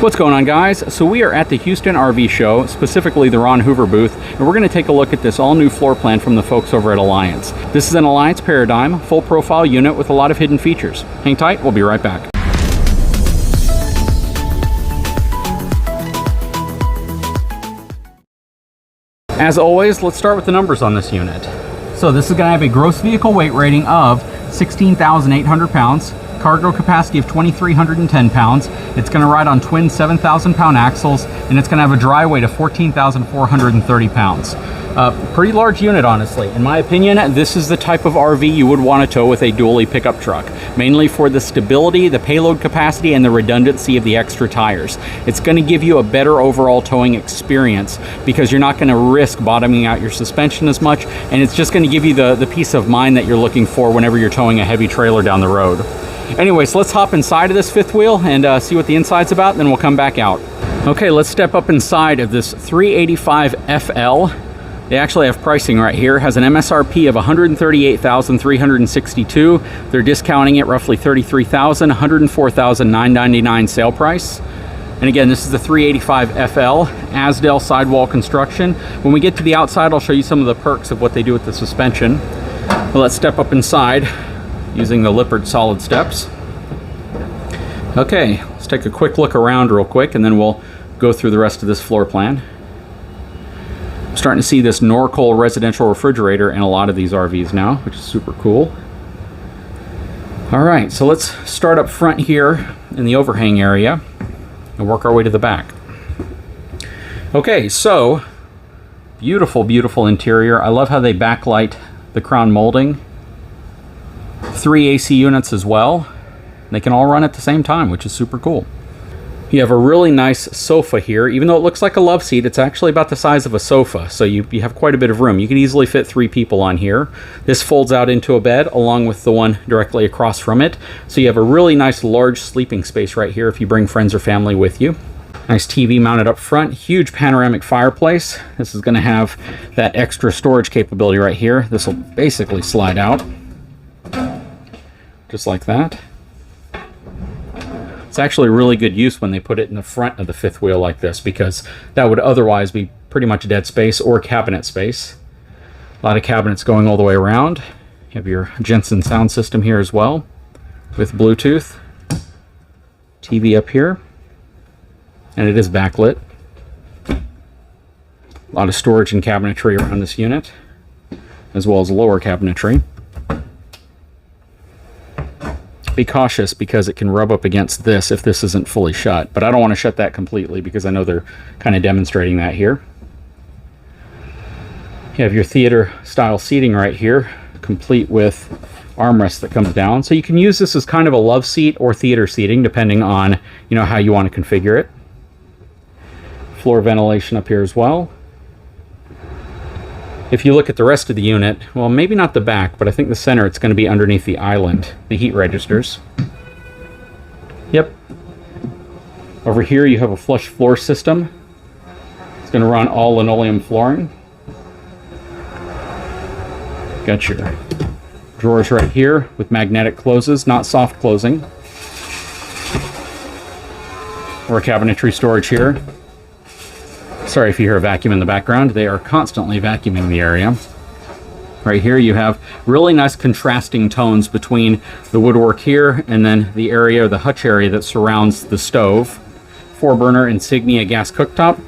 What's going on, guys? So we are at the Houston RV show, specifically the Ron Hoover booth, and we're going to take a look at this all new floor plan from the folks over at Alliance. This is an Alliance Paradigm, full profile unit with a lot of hidden features. Hang tight, we'll be right back. As always, let's start with the numbers on this unit. So this is going to have a gross vehicle weight rating of 16,800 pounds. Cargo capacity of 2,310 pounds. It's going to ride on twin 7,000 pound axles, and it's going to have a dry weight of 14,430 pounds. Pretty large unit, honestly. In my opinion, this is the type of RV you would want to tow with a dually pickup truck, mainly for the stability, the payload capacity, and the redundancy of the extra tires. It's going to give you a better overall towing experience because you're not going to risk bottoming out your suspension as much, and it's just going to give you the peace of mind that you're looking for whenever you're towing a heavy trailer down the road. Anyways, let's hop inside of this fifth wheel and see what the inside's about, and then we'll come back out. Okay, let's step up inside of this 385 FL. They actually have pricing right here. It has an MSRP of $138,362. They're discounting it roughly $33,000, $104,999 sale price. And again, this is the 385 FL, Asdale sidewall construction. When we get to the outside, I'll show you some of the perks of what they do with the suspension. But let's step up inside using the Lippert solid steps. Okay, let's take a quick look around real quick, and then we'll go through the rest of this floor plan. I'm starting to see this Norcold residential refrigerator in a lot of these RVs now, which is super cool. All right, so let's start up front here in the overhang area and work our way to the back. Okay, so beautiful, beautiful interior. I love how they backlight the crown molding. 3 AC units as well. They can all run at the same time, which is super cool. You have a really nice sofa here. Even though it looks like a love seat, it's actually about the size of a sofa, so you have quite a bit of room. You can easily fit 3 people on here. This folds out into a bed along with the one directly across from it, so you have a really nice large sleeping space right here if you bring friends or family with you. Nice TV mounted up front, huge panoramic fireplace. This is going to have that extra storage capability right here. This will basically slide out just like that. It's actually really good use when they put it in the front of the fifth wheel like this, because that would otherwise be pretty much dead space or cabinet space. A lot of cabinets going all the way around. You have your Jensen sound system here as well with Bluetooth. TV up here, and it is backlit. A lot of storage and cabinetry around this unit, as well as lower cabinetry. Be cautious because it can rub up against this if this isn't fully shut, but I don't want to shut that completely because I know they're kind of demonstrating that here. You have your theater style seating right here, complete with armrest that comes down, so you can use this as kind of a love seat or theater seating depending on how you want to configure it. Floor ventilation up here as well. If you look at the rest of the unit, well, maybe not the back, but I think the center, it's going to be underneath the island, the heat registers. Yep. Over here you have a flush floor system. It's going to run all linoleum flooring. Got your drawers right here with magnetic closes, not soft closing. Or cabinetry storage here. Sorry if you hear a vacuum in the background. They are constantly vacuuming the area. Right here you have really nice contrasting tones between the woodwork here and then the area, the hutch area that surrounds the stove. 4-burner Insignia gas cooktop.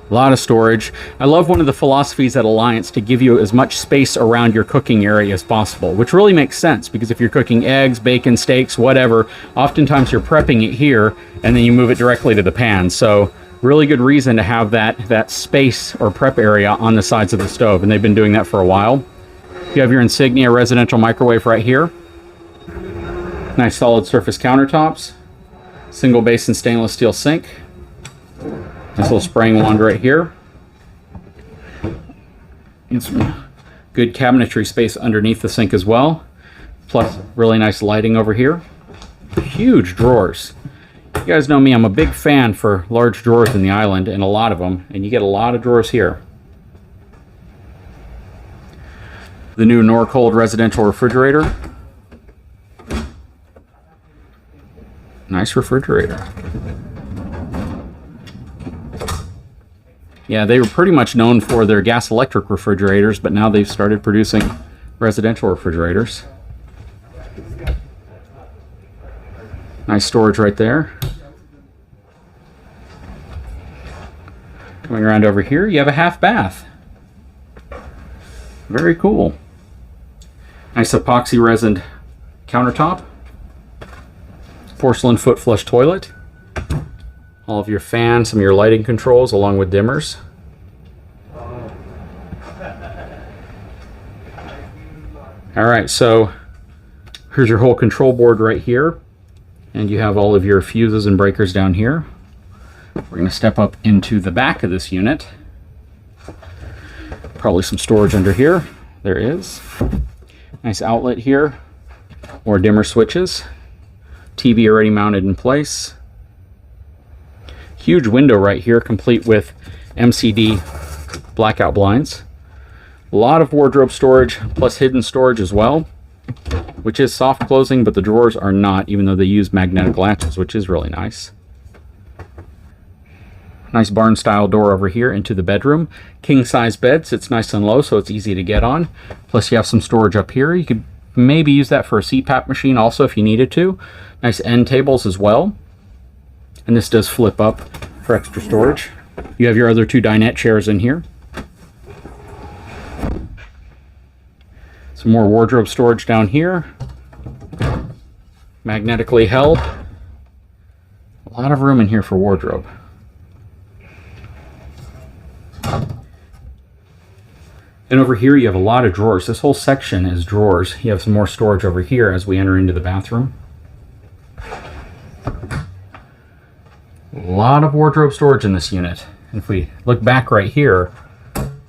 A lot of storage. I love one of the philosophies at Alliance to give you as much space around your cooking area as possible, which really makes sense because if you're cooking eggs, bacon, steaks, whatever, oftentimes you're prepping it here and then you move it directly to the pan. So really good reason to have that space or prep area on the sides of the stove, and they've been doing that for a while. You have your Insignia residential microwave right here. Nice solid surface countertops. Single basin stainless steel sink. Nice little spraying wand right here. And some good cabinetry space underneath the sink as well. Plus really nice lighting over here. Huge drawers. You guys know me, I'm a big fan for large drawers in the island, and a lot of them, and you get a lot of drawers here. The new Norcold residential refrigerator. Nice refrigerator. Yeah, they were pretty much known for their gas electric refrigerators, but now they've started producing residential refrigerators. Nice storage right there. Coming around over here, you have a half bath. Very cool. Nice epoxy resin countertop. Porcelain foot flush toilet. All of your fans, some of your lighting controls, along with dimmers. Alright, so here's your whole control board right here. And you have all of your fuses and breakers down here. We're going to step up into the back of this unit. Probably some storage under here. There is. Nice outlet here. More dimmer switches. TV already mounted in place. Huge window right here, complete with MCD blackout blinds. A lot of wardrobe storage, plus hidden storage as well, which is soft closing, but the drawers are not, even though they use magnetic latches, which is really nice. Nice barn style door over here into the bedroom. King size bed, sits nice and low, so it's easy to get on. Plus you have some storage up here. You could maybe use that for a CPAP machine also if you needed to. Nice end tables as well. And this does flip up for extra storage. You have your other two dinette chairs in here. Some more wardrobe storage down here. Magnetically held. A lot of room in here for wardrobe. And over here you have a lot of drawers. This whole section is drawers. You have some more storage over here as we enter into the bathroom. A lot of wardrobe storage in this unit. And if we look back right here,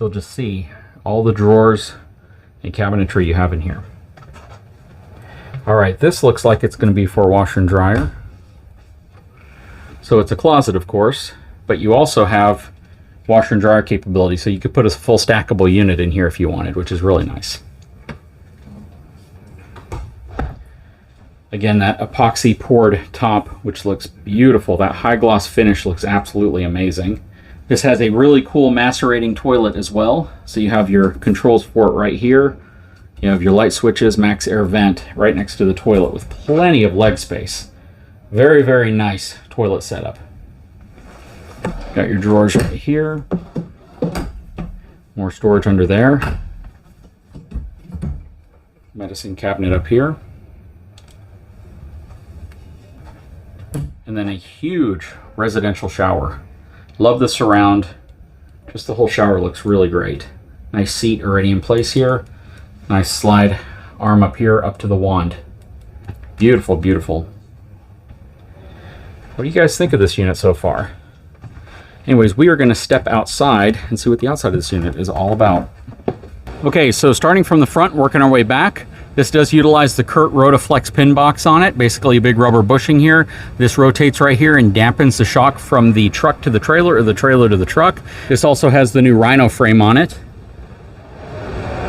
you'll just see all the drawers and cabinetry you have in here. Alright, this looks like it's going to be for a washer and dryer. So it's a closet, of course, but you also have washer and dryer capability, so you could put a full stackable unit in here if you wanted, which is really nice. Again, that epoxy poured top, which looks beautiful. That high gloss finish looks absolutely amazing. This has a really cool macerating toilet as well. So you have your controls for it right here. You have your light switches, max air vent right next to the toilet with plenty of leg space. Very, very nice toilet setup. Got your drawers right here. More storage under there. Medicine cabinet up here. And then a huge residential shower. Love the surround. Just the whole shower looks really great. Nice seat already in place here. Nice slide arm up here up to the wand. Beautiful, beautiful. What do you guys think of this unit so far? Anyways, we are going to step outside and see what the outside of this unit is all about. Okay, so starting from the front, working our way back. This does utilize the Kurt Rotaflex pin box on it, basically a big rubber bushing here. This rotates right here and dampens the shock from the truck to the trailer or the trailer to the truck. This also has the new Rhino frame on it.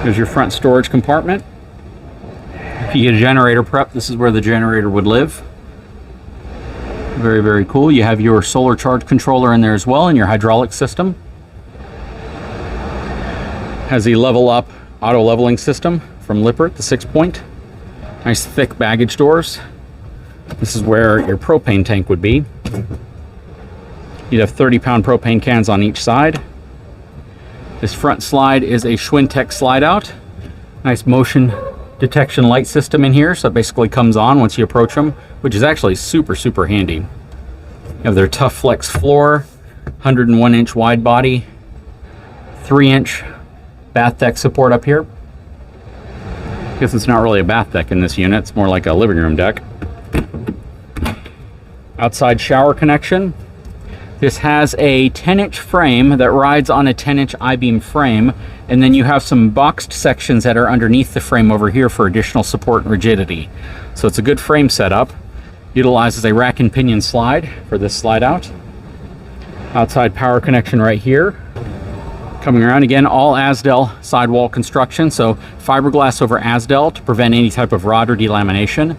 There's your front storage compartment. If you get a generator prep, this is where the generator would live. Very, very cool. You have your solar charge controller in there as well, and your hydraulic system. Has the level up auto leveling system from Lippert, the 6-point. Nice thick baggage doors. This is where your propane tank would be. You'd have 30-pound propane cans on each side. This front slide is a Schwintek slide out. Nice motion detection light system in here, so it basically comes on once you approach them, which is actually super, super handy. You have their Tough Flex floor, 101-inch wide body, 3-inch bath deck support up here. I guess it's not really a bath deck in this unit, it's more like a living room deck. Outside shower connection. This has a 10-inch frame that rides on a 10-inch I-beam frame, and then you have some boxed sections that are underneath the frame over here for additional support and rigidity. So it's a good frame setup. Utilizes a rack and pinion slide for this slide out. Outside power connection right here. Coming around again, all Azdel sidewall construction, so fiberglass over Azdel to prevent any type of rot or delamination.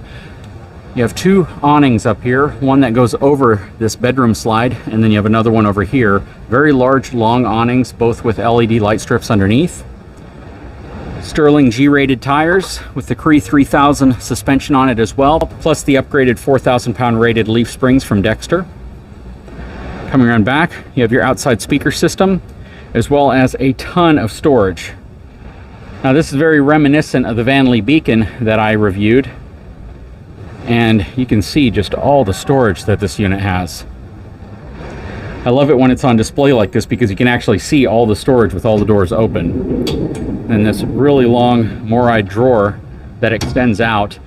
You have two awnings up here, one that goes over this bedroom slide, and then you have another one over here. Very large, long awnings, both with LED light strips underneath. Sterling G-rated tires with the Cree 3000 suspension on it as well, plus the upgraded 4,000 pound rated leaf springs from Dexter. Coming around back, you have your outside speaker system, as well as a ton of storage. Now this is very reminiscent of the Vanley Beacon that I reviewed, and you can see just all the storage that this unit has. I love it when it's on display like this because you can actually see all the storage with all the doors open. And this really long MORI drawer that extends out.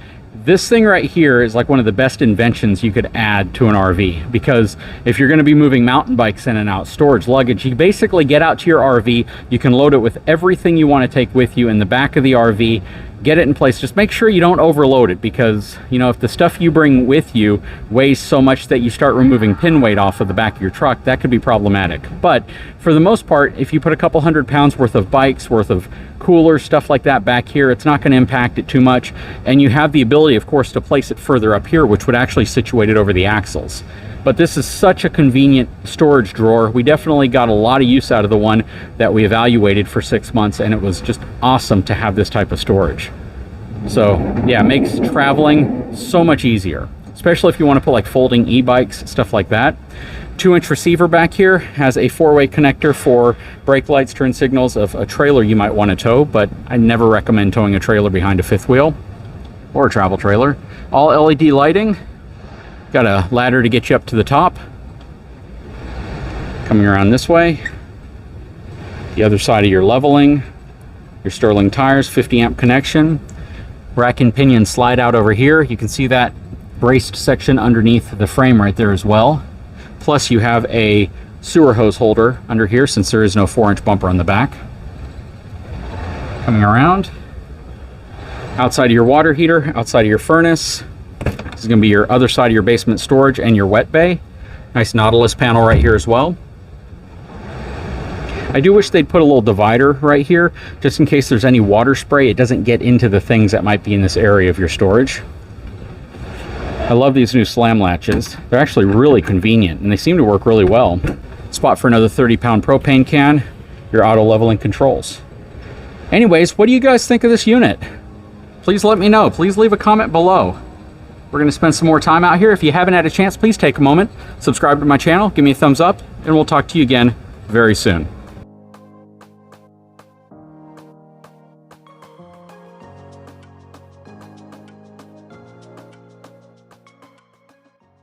This thing right here is like one of the best inventions you could add to an RV, because if you're going to be moving mountain bikes in and out, storage, luggage, you basically get out to your RV, you can load it with everything you want to take with you in the back of the RV, get it in place. Just make sure you don't overload it, because you know, if the stuff you bring with you weighs so much that you start removing pin weight off of the back of your truck, that could be problematic. But for the most part, if you put a couple 100 pounds worth of bikes, worth of coolers, stuff like that back here, it's not going to impact it too much. And you have the ability, of course, to place it further up here, which would actually situate it over the axles. But this is such a convenient storage drawer. We definitely got a lot of use out of the one that we evaluated for 6 months, and it was just awesome to have this type of storage. So yeah, it makes traveling so much easier, especially if you want to put like folding e-bikes, stuff like that. 2-inch receiver back here, has a 4-way connector for brake lights, turn signals of a trailer you might want to tow, but I never recommend towing a trailer behind a fifth wheel or a travel trailer. All LED lighting. Got a ladder to get you up to the top. Coming around this way, the other side of your leveling, your Sterling tires, 50 amp connection, rack and pinion slide out over here. You can see that braced section underneath the frame right there as well. Plus you have a sewer hose holder under here, since there is no 4-inch bumper on the back. Coming around, outside of your water heater, outside of your furnace. This is going to be your other side of your basement storage and your wet bay. Nice Nautilus panel right here as well. I do wish they'd put a little divider right here, just in case there's any water spray, it doesn't get into the things that might be in this area of your storage. I love these new slam latches. They're actually really convenient, and they seem to work really well. Spot for another 30-pound propane can, your auto leveling controls. Anyways, what do you guys think of this unit? Please let me know. Please leave a comment below. We're going to spend some more time out here. If you haven't had a chance, please take a moment, subscribe to my channel, give me a thumbs up, and we'll talk to you again very soon.